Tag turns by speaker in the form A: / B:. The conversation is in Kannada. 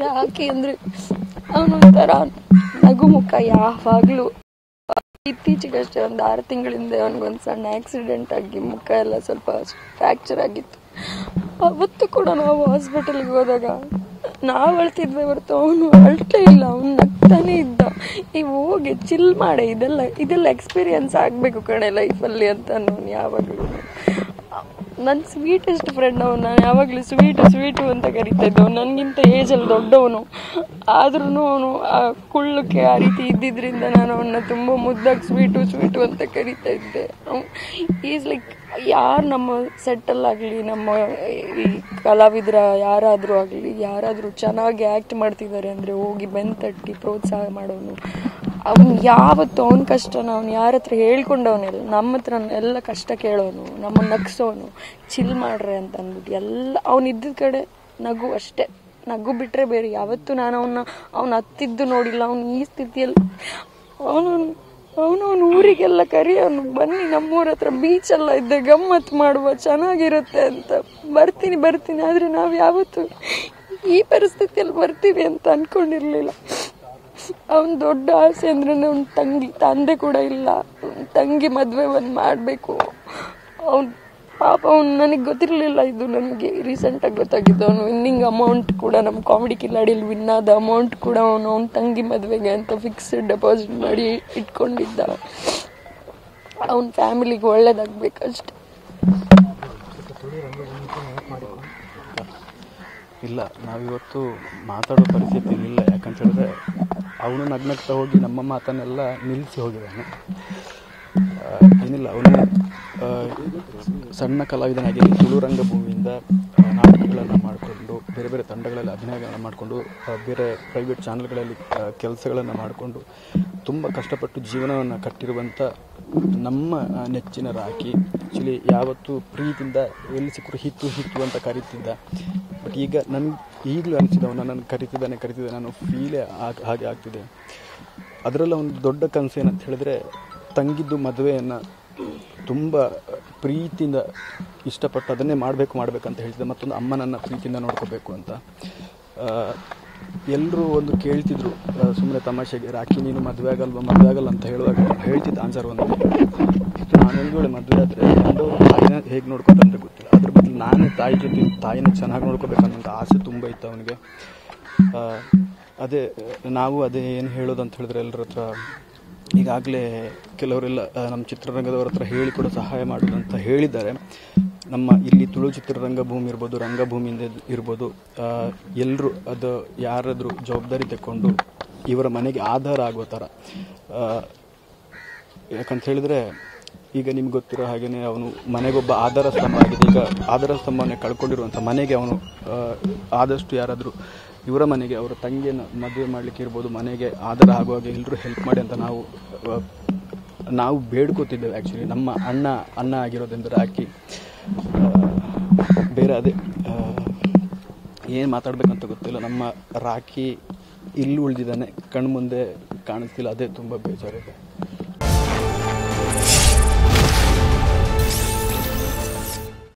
A: ರಾಕಿ ಅಂದ್ರೆ ಅವನೊಂಥರ ನಗುಮುಖ. ಯಾವಾಗ್ಲೂ ಇತ್ತೀಚೆಗಷ್ಟೇ ಒಂದು 6 ತಿಂಗಳಿಂದ ಅವನಿಗೊಂದು ಸಣ್ಣ ಆಕ್ಸಿಡೆಂಟ್ ಆಗಿ ಮುಖ ಎಲ್ಲ ಸ್ವಲ್ಪ ಫ್ರ್ಯಾಕ್ಚರ್ ಆಗಿತ್ತು. ಅವತ್ತು ಕೂಡ ನಾವು ಹಾಸ್ಪಿಟಲ್ಗೆ ಹೋದಾಗ ನಾವು ಅಳ್ತಿದ್ವಿ ಹೊರತು ಅವನು ಅಳ್ತೇ ಇಲ್ಲ, ಅವನು ನಗ್ತಾನೆ ಇದ್ದ. ಹೋಗಿ ಚಿಲ್ ಮಾಡೆ, ಇದೆಲ್ಲ ಎಕ್ಸ್ಪೀರಿಯನ್ಸ್ ಆಗಬೇಕು ಕಣೆ ಲೈಫಲ್ಲಿ ಅಂತ ನಾನು ಯಾವಾಗಲೂ. ನನ್ನ ಸ್ವೀಟೆಸ್ಟ್ ಫ್ರೆಂಡ್ ಅವನು. ನಾನು ಯಾವಾಗಲೂ ಸ್ವೀಟು ಅಂತ ಕರಿತಾ ಇದ್ದವನು. ನನಗಿಂತ ಏಜಲ್ಲಿ ದೊಡ್ಡವನು, ಆದ್ರೂ ಅವನು ಕುಳ್ಳಕ್ಕೆ ಆ ರೀತಿ ಇದ್ದಿದ್ದರಿಂದ ನಾನು ಅವನ್ನ ತುಂಬ ಮುದ್ದಾಗಿ ಸ್ವೀಟು ಅಂತ ಕರಿತಾ ಇದ್ದೆ. ಈಸ್ ಲೈಕ್ ಯಾರು ನಮ್ಮ ಸೆಟ್ಟಲ್ಲಾಗಲಿ, ನಮ್ಮ ಈ ಕಲಾವಿದರ ಯಾರಾದರೂ ಆಗಲಿ, ಯಾರಾದರೂ ಚೆನ್ನಾಗಿ ಆ್ಯಕ್ಟ್ ಮಾಡ್ತಿದ್ದಾರೆ ಅಂದರೆ ಹೋಗಿ ಬೆನ್ನು ತಟ್ಟಿ ಪ್ರೋತ್ಸಾಹ ಮಾಡೋನು. ಅವನು ಯಾವತ್ತು ಅವನ ಕಷ್ಟನ ಅವ್ನು ಯಾರ ಹತ್ರ ಹೇಳ್ಕೊಂಡವನೆಲ್ಲ, ನಮ್ಮ ಹತ್ರ ಎಲ್ಲ ಕಷ್ಟ ಕೇಳೋನು, ನಮ್ಮನ್ನು ನಗ್ಸೋನು, ಚಿಲ್ ಮಾಡ್ರೆ ಅಂತ ಅಂದ್ಬಿಟ್ಟು ಎಲ್ಲ ಅವನಿದ್ದ ಕಡೆ ನಗು ಅಷ್ಟೇ. ನಗು ಬಿಟ್ಟರೆ ಬೇರೆ ಯಾವತ್ತೂ ನಾನು ಅವನು ಹತ್ತಿದ್ದು ನೋಡಿಲ್ಲ. ಅವನು ಈ ಸ್ಥಿತಿಯಲ್ಲಿ ಅವನು ಊರಿಗೆಲ್ಲ ಕರಿಯೋನು, ಬನ್ನಿ ನಮ್ಮೂರ ಹತ್ರ ಬೀಚೆಲ್ಲ ಇದ್ದೆ ಗಮ್ಮತ್ತು ಮಾಡುವ, ಚೆನ್ನಾಗಿರುತ್ತೆ ಅಂತ. ಬರ್ತೀನಿ ಆದರೆ ನಾವು ಯಾವತ್ತೂ ಈ ಪರಿಸ್ಥಿತಿಯಲ್ಲಿ ಬರ್ತೀವಿ ಅಂತ ಅಂದ್ಕೊಂಡಿರಲಿಲ್ಲ. ಅವನ ದೊಡ್ಡ ಆಸೆ ಅಂದ್ರೆ ಅವನ ತಂದೆ ಕೂಡ ಇಲ್ಲ, ತಂಗಿ ಮದುವೆ ಮಾಡಬೇಕು. ಅವ್ನು ಪಾಪ ನನಗೆ ಗೊತ್ತಿರಲಿಲ್ಲ, ಇದು ನನಗೆ ರೀಸೆಂಟಾಗಿ ಗೊತ್ತಾಗಿದ್ದು. ಅವನು ವಿನ್ನಿಂಗ್ ಅಮೌಂಟ್ ಕೂಡ ನಮ್ಮ ಕಾಮಿಡಿ ಕಿಲಾಡಿಯಲ್ಲಿ ವಿನ್ ಆದ ಅಮೌಂಟ್ ಕೂಡ ಅವನ ತಂಗಿ ಮದುವೆಗೆ ಅಂತ ಫಿಕ್ಸ್ಡ್ ಡೆಪಾಸಿಟ್ ಮಾಡಿ ಇಟ್ಕೊಂಡಿದ್ದ. ಅವನ ಫ್ಯಾಮಿಲಿಗೆ ಒಳ್ಳೇದಾಗಬೇಕಷ್ಟೆ.
B: ಇಲ್ಲ, ನಾವಿವತ್ತು ಮಾತಾಡೋ ಪರಿಸ್ಥಿತಿ ಇಲ್ಲ. ಯಾಕಂತ ಹೇಳಿದ್ರೆ ಅವನು ನಗ್ನಗ್ತಾ ಹೋಗಿ ನಮ್ಮ ಮಾತನ್ನೆಲ್ಲ ನಿಲ್ಲಿಸಿ ಹೋಗಿದ್ದಾನೆ. ಏನಿಲ್ಲ, ಅವನು ಸಣ್ಣ ಕಲಾವಿದನಾಗಿ ತುಳು ರಂಗಭೂಮಿಯಿಂದ ನಾಟಕಗಳನ್ನು ಮಾಡಿಕೊಂಡು, ಬೇರೆ ಬೇರೆ ತಂಡಗಳಲ್ಲಿ ಅಭಿನಯಗಳನ್ನು ಮಾಡಿಕೊಂಡು, ಬೇರೆ ಪ್ರೈವೇಟ್ ಚಾನಲ್ಗಳಲ್ಲಿ ಕೆಲಸಗಳನ್ನು ಮಾಡಿಕೊಂಡು ತುಂಬ ಕಷ್ಟಪಟ್ಟು ಜೀವನವನ್ನು ಕಟ್ಟಿರುವಂಥ ನಮ್ಮ ನೆಚ್ಚಿನ ರಾಕಿ. ಆ್ಯಕ್ಚುಲಿ ಯಾವತ್ತೂ ಪ್ರೀತಿಯಿಂದ ಎಲ್ಲಿ ಸಿಕ್ಕರು ಹಿತ್ತು ಅಂತ ಕರೀತಿದ್ದ. ಬಟ್ ಈಗ ನನಗೆ ಈಗಲೂ ಅನಿಸಿದವನು ನನ್ನ ಕರಿತಿದ್ದಾನೆ ನಾನು ಫೀಲೇ ಹಾಗೆ ಆಗ್ತಿದೆ. ಅದರಲ್ಲಿ ಒಂದು ದೊಡ್ಡ ಕನಸು ಏನಂತ ಹೇಳಿದ್ರೆ, ತಂಗಿದ್ದು ಮದುವೆಯನ್ನು ತುಂಬ ಪ್ರೀತಿಯಿಂದ ಇಷ್ಟಪಟ್ಟು ಅದನ್ನೇ ಮಾಡಬೇಕಂತ ಹೇಳ್ತಿದ್ದೆ. ಮತ್ತೊಂದು ಅಮ್ಮನನ್ನು ಪ್ರೀತಿಯಿಂದ ನೋಡ್ಕೋಬೇಕು ಅಂತ. ಎಲ್ಲರೂ ಒಂದು ಕೇಳ್ತಿದ್ರು ಸುಮ್ಮನೆ ತಮಾಷೆಗೆ, ರಾಕಿ ನೀನು ಮದುವೆ ಆಗಲ್ಲ ಅಂತ ಹೇಳುವಾಗ ಹೇಳ್ತಿದ್ದ ಆನ್ಸರ್ ಒಂದು, ನಾನು ಒಂದು ವೇಳೆ ಮದುವೆ ಆದರೆ ತಾಯಿನ ಹೇಗೆ ನೋಡ್ಕೊತಂದ್ರೆ ಗೊತ್ತಿಲ್ಲ, ಅದ್ರ ಬದಲು ನಾನೇ ತಾಯಿನ ಚೆನ್ನಾಗಿ ನೋಡ್ಕೋಬೇಕನ್ನೋಂಥ ಆಸೆ ತುಂಬ ಇತ್ತು ಅವನಿಗೆ. ಅದೇ ಏನು ಹೇಳೋದು ಅಂತ ಹೇಳಿದ್ರೆ, ಎಲ್ಲರ ಹತ್ರ ಈಗಾಗಲೇ ಕೆಲವರೆಲ್ಲ ನಮ್ಮ ಚಿತ್ರರಂಗದವ್ರ ಹತ್ರ ಹೇಳಿ ಕೂಡ ಸಹಾಯ ಮಾಡೋದು ಅಂತ ಹೇಳಿದ್ದಾರೆ. ನಮ್ಮ ಇಲ್ಲಿ ತುಳು ಚಿತ್ರರಂಗಭೂಮಿ ಇರ್ಬೋದು, ರಂಗಭೂಮಿಯಿಂದ ಇರ್ಬೋದು, ಎಲ್ಲರೂ ಅದು ಯಾರಾದರೂ ಜವಾಬ್ದಾರಿ ತಗೊಂಡು ಇವರ ಮನೆಗೆ ಆಧಾರ ಆಗುವ ಥರ. ಯಾಕಂತ ಹೇಳಿದ್ರೆ ಈಗ ನಿಮ್ಗೆ ಗೊತ್ತಿರೋ ಹಾಗೆಯೇ ಅವನು ಮನೆಗೊಬ್ಬ ಆಧಾರ ಸ್ತಂಭ ಆಗಿದೆ. ಈಗ ಆಧಾರ ಸ್ತಂಭವನ್ನೇ ಕಳ್ಕೊಂಡಿರುವಂಥ ಮನೆಗೆ ಅವನು ಆದಷ್ಟು ಯಾರಾದರೂ ಇವರ ಮನೆಗೆ ಅವರ ತಂಗಿಯನ್ನು ಮದುವೆ ಮಾಡಲಿಕ್ಕೆ ಇರ್ಬೋದು, ಮನೆಗೆ ಆಧಾರ ಆಗುವಾಗ ಎಲ್ಲರೂ ಹೆಲ್ಪ್ ಮಾಡಿ ಅಂತ ನಾವು ಬೇಡ್ಕೋತಿದ್ದೇವೆ. ಆ್ಯಕ್ಚುಲಿ ನಮ್ಮ ಅಣ್ಣ ಆಗಿರೋದ್ರಿಂದ ರಾಕಿ ಬೇರೆ ಅದೇ ಏನು ಮಾತಾಡಬೇಕಂತ ಗೊತ್ತಿಲ್ಲ. ನಮ್ಮ ರಾಕಿ ಇಲ್ಲಿ ಉಳಿದಿದ್ದಾನೆ, ಕಣ್ಮುಂದೆ ಕಾಣಿಸ್ತಿಲ್ಲ. ಅದೇ ತುಂಬ ಬೇಜಾರಿದೆ.